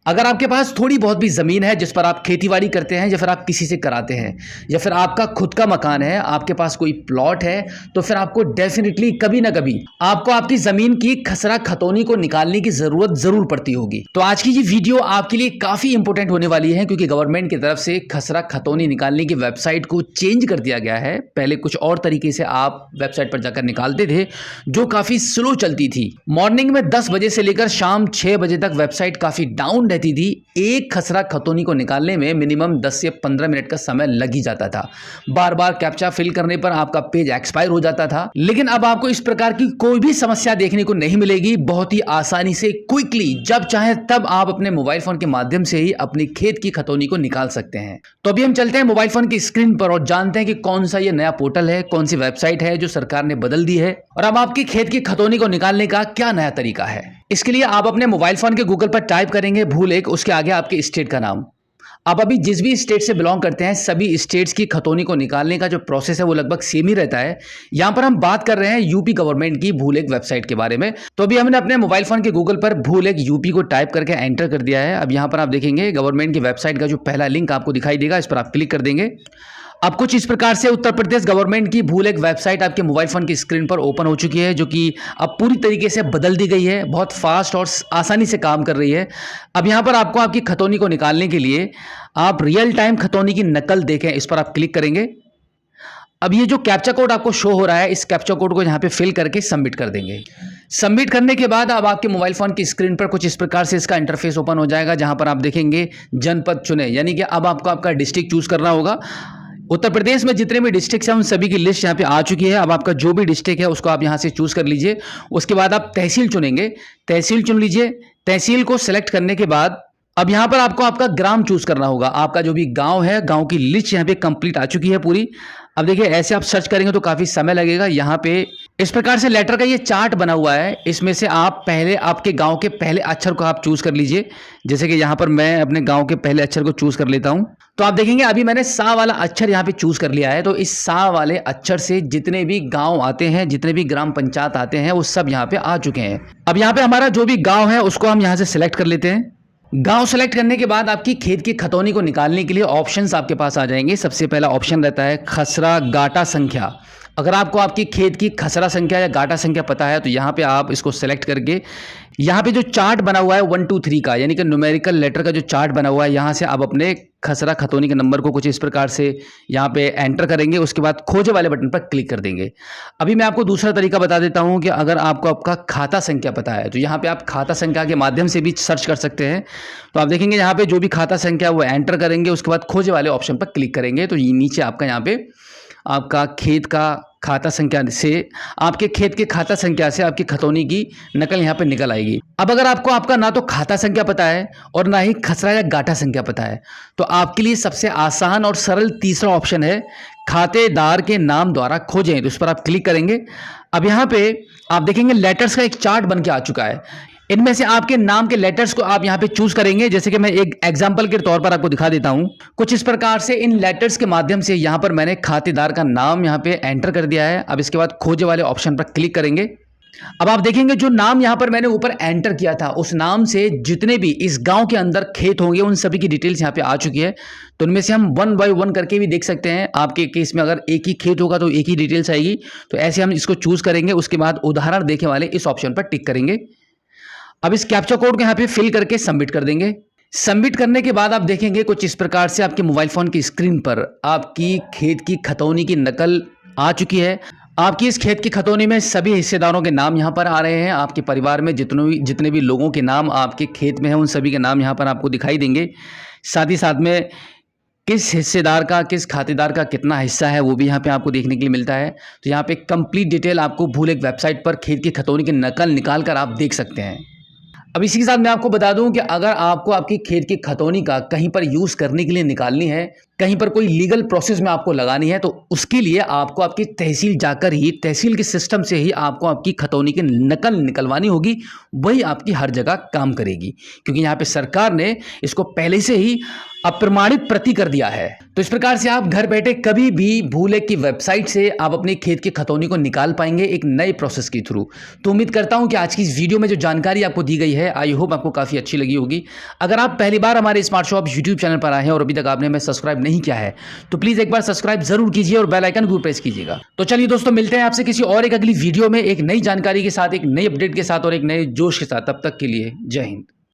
अगर आपके पास थोड़ी बहुत भी ज़मीन है जिस पर आप खेतीबाड़ी करते हैं या फिर आप किसी से कराते हैं या फिर आपका खुद का मकान है, आपके पास कोई प्लॉट है, तो फिर आपको डेफिनेटली कभी ना कभी आपको आपकी ज़मीन की खसरा खतौनी को निकालने की ज़रूरत ज़रूर पड़ती होगी। तो आज की ये वीडियो आपके लिए काफ़ी इंपॉर्टेंट होने वाली है क्योंकि गवर्नमेंट की तरफ से खसरा खतौनी निकालने की वेबसाइट को चेंज कर दिया गया है। पहले कुछ और तरीके से आप वेबसाइट पर जाकर निकालते थे जो काफ़ी स्लो चलती थी। मॉर्निंग में 10 बजे से लेकर शाम 6 बजे तक वेबसाइट काफ़ी डाउन रहती थी। एक खसरा खतौनी को निकालने में मिनिमम 10 से 15 मिनट का समय लग ही जाता था। बार बार कैप्चा फिल करने पर आपका पेज एक्सपायर हो जाता था। लेकिन अब आपको इस प्रकार की कोई भी समस्या देखने को नहीं मिलेगी। बहुत ही आसानी से क्विकली जब चाहे तब आप अपने मोबाइल फोन के माध्यम से ही अपनी खेत की खतौनी को निकाल सकते हैं। तो अभी हम चलते हैं मोबाइल फोन की स्क्रीन पर और जानते हैं कि कौन सा ये नया पोर्टल है, कौन सी वेबसाइट है जो सरकार ने बदल दी है और अब आपकी खेत की खतौनी को निकालने का क्या नया तरीका है। इसके लिए आप अपने मोबाइल फोन के गूगल पर टाइप करेंगे भूलेख, उसके आगे आपके स्टेट का नाम। आप अभी जिस भी स्टेट से बिलोंग करते हैं सभी स्टेट्स की खतौनी को निकालने का जो प्रोसेस है वो लगभग सेम ही रहता है। यहां पर हम बात कर रहे हैं यूपी गवर्नमेंट की भूलेख वेबसाइट के बारे में। तो अभी हमने अपने मोबाइल फोन के गूगल पर भूलेख यूपी को टाइप करके एंटर कर दिया है। अब यहां पर आप देखेंगे गवर्नमेंट की वेबसाइट का जो पहला लिंक आपको दिखाई देगा, इस पर आप क्लिक कर देंगे। अब कुछ इस प्रकार से उत्तर प्रदेश गवर्नमेंट की भूलेख वेबसाइट आपके मोबाइल फोन की स्क्रीन पर ओपन हो चुकी है, जो कि अब पूरी तरीके से बदल दी गई है। बहुत फास्ट और आसानी से काम कर रही है। अब यहाँ पर आपको आपकी खतौनी को निकालने के लिए आप रियल टाइम खतौनी की नकल देखें, इस पर आप क्लिक करेंगे। अब ये जो कैप्चा कोड आपको शो हो रहा है, इस कैप्चा कोड को यहाँ पे फिल करके सबमिट कर देंगे। सबमिट करने के बाद अब आपके मोबाइल फोन की स्क्रीन पर कुछ इस प्रकार से इसका इंटरफेस ओपन हो जाएगा, जहां पर आप देखेंगे जनपद चुने, यानी कि अब आपको आपका डिस्ट्रिक्ट चूज करना होगा। उत्तर प्रदेश में जितने भी डिस्ट्रिक्ट हैं उन सभी की लिस्ट यहाँ पे आ चुकी है। अब आपका जो भी डिस्ट्रिक्ट है उसको आप यहाँ से चूज कर लीजिए। उसके बाद आप तहसील चुनेंगे, तहसील चुन लीजिए। तहसील को सिलेक्ट करने के बाद अब यहाँ पर आपको आपका ग्राम चूज करना होगा। आपका जो भी गांव है, गांव की लिस्ट यहाँ पे कंप्लीट आ चुकी है पूरी। अब देखिए ऐसे आप सर्च करेंगे तो काफी समय लगेगा। यहाँ पे इस प्रकार से लेटर का ये चार्ट बना हुआ है, इसमें से आप पहले आपके गांव के पहले अक्षर को आप चूज कर लीजिए। जैसे कि यहाँ पर मैं अपने गांव के पहले अक्षर को चूज कर लेता हूँ। तो आप देखेंगे अभी मैंने सा वाला अक्षर यहाँ पे चूज कर लिया है। तो इस सा वाले अक्षर से जितने भी गांव आते हैं, जितने भी ग्राम पंचायत आते हैं, वो सब यहाँ पे आ चुके हैं। अब यहाँ पे हमारा जो भी गाँव है उसको हम यहाँ से सिलेक्ट कर लेते हैं। गांव सेलेक्ट करने के बाद आपकी खेत की खतौनी को निकालने के लिए ऑप्शंस आपके पास आ जाएंगे। सबसे पहला ऑप्शन रहता है खसरा गाटा संख्या। अगर आपको आपकी खेत की खसरा संख्या या गाटा संख्या पता है तो यहाँ पे आप इसको सेलेक्ट करके यहाँ पे जो चार्ट बना हुआ है 1 2 3 का, यानी कि न्यूमेरिकल लेटर का जो चार्ट बना हुआ है, यहाँ से आप अपने खसरा खतौनी के नंबर को कुछ इस प्रकार से यहाँ पे एंटर करेंगे। उसके बाद खोजे वाले बटन पर क्लिक कर देंगे। अभी मैं आपको दूसरा तरीका बता देता हूँ कि अगर आपको आपका खाता संख्या पता है तो यहाँ पे आप खाता संख्या के माध्यम से भी सर्च कर सकते हैं। तो आप देखेंगे यहाँ पे जो भी खाता संख्या वो एंटर करेंगे, उसके बाद खोजे वाले ऑप्शन पर क्लिक करेंगे तो ये नीचे आपका यहाँ पे आपका खेत का खाता संख्या से आपके खेत के खाता संख्या से आपकी खतौनी की नकल यहाँ पे निकल आएगी। अब अगर आपको आपका ना तो खाता संख्या पता है और ना ही खसरा या गाठा संख्या पता है तो आपके लिए सबसे आसान और सरल तीसरा ऑप्शन है खातेदार के नाम द्वारा खोजें। तो उस पर आप क्लिक करेंगे। अब यहाँ पे आप देखेंगे लेटर्स का एक चार्ट बन के आ चुका है। इनमें से आपके नाम के लेटर्स को आप यहाँ पे चूज करेंगे। जैसे कि मैं एक एग्जांपल के तौर पर आपको दिखा देता हूँ। कुछ इस प्रकार से इन लेटर्स के माध्यम से यहाँ पर मैंने खातेदार का नाम यहाँ पे एंटर कर दिया है। अब इसके बाद खोजे वाले ऑप्शन पर क्लिक करेंगे। अब आप देखेंगे जो नाम यहाँ पर मैंने ऊपर एंटर किया था उस नाम से जितने भी इस गांव के अंदर खेत होंगे उन सभी की डिटेल्स यहाँ पे आ चुकी है। तो उनमें से हम 1 बाय 1 करके भी देख सकते हैं। आपके केस में अगर एक ही खेत होगा तो एक ही डिटेल्स आएगी। तो ऐसे हम इसको चूज करेंगे। उसके बाद उदाहरण देखने वाले इस ऑप्शन पर टिक करेंगे। अब इस कैप्चा कोड को यहाँ पे फिल करके सबमिट कर देंगे। सबमिट करने के बाद आप देखेंगे कुछ इस प्रकार से आपके मोबाइल फोन की स्क्रीन पर आपकी खेत की खतौनी की नकल आ चुकी है। आपकी इस खेत की खतौनी में सभी हिस्सेदारों के नाम यहाँ पर आ रहे हैं। आपके परिवार में जितने भी लोगों के नाम आपके खेत में हैं उन सभी के नाम यहाँ पर आपको दिखाई देंगे। साथ ही साथ में किस हिस्सेदार का, किस खातेदार का कितना हिस्सा है वो भी यहाँ पे आपको देखने के लिए मिलता है। तो यहाँ पे कंप्लीट डिटेल आपको भूलेख वेबसाइट पर खेत की खतौनी की नकल निकाल कर आप देख सकते हैं। अब इसी के साथ मैं आपको बता दूं कि अगर आपको आपकी खेत की खतौनी का कहीं पर यूज़ करने के लिए निकालनी है कहीं पर कोई लीगल प्रोसेस में आपको लगानी है तो उसके लिए आपको आपकी तहसील जाकर ही तहसील के सिस्टम से ही आपको आपकी खतौनी की नकल निकलवानी होगी, वही आपकी हर जगह काम करेगी, क्योंकि यहाँ पे सरकार ने इसको पहले से ही अप्रमाणित प्रति कर दिया है। तो इस प्रकार से आप घर बैठे कभी भी भूलेख की वेबसाइट से आप अपने खेत की खतौनी को निकाल पाएंगे एक नए प्रोसेस के थ्रू। तो उम्मीद करता हूं कि आज की इस वीडियो में जो जानकारी आपको दी गई है, आई होप आपको काफ़ी अच्छी लगी होगी। अगर आप पहली बार हमारे स्मार्ट शॉप यूट्यूब चैनल पर आए हैं और अभी तक आपने हमें सब्सक्राइब नहीं किया है तो प्लीज़ एक बार सब्सक्राइब जरूर कीजिए और बेल आइकन को प्रेस कीजिएगा। तो चलिए दोस्तों, मिलते हैं आपसे किसी और एक अगली वीडियो में एक नई जानकारी के साथ, एक नई अपडेट के साथ और एक नए जोश के साथ। तब तक के लिए जय हिंद।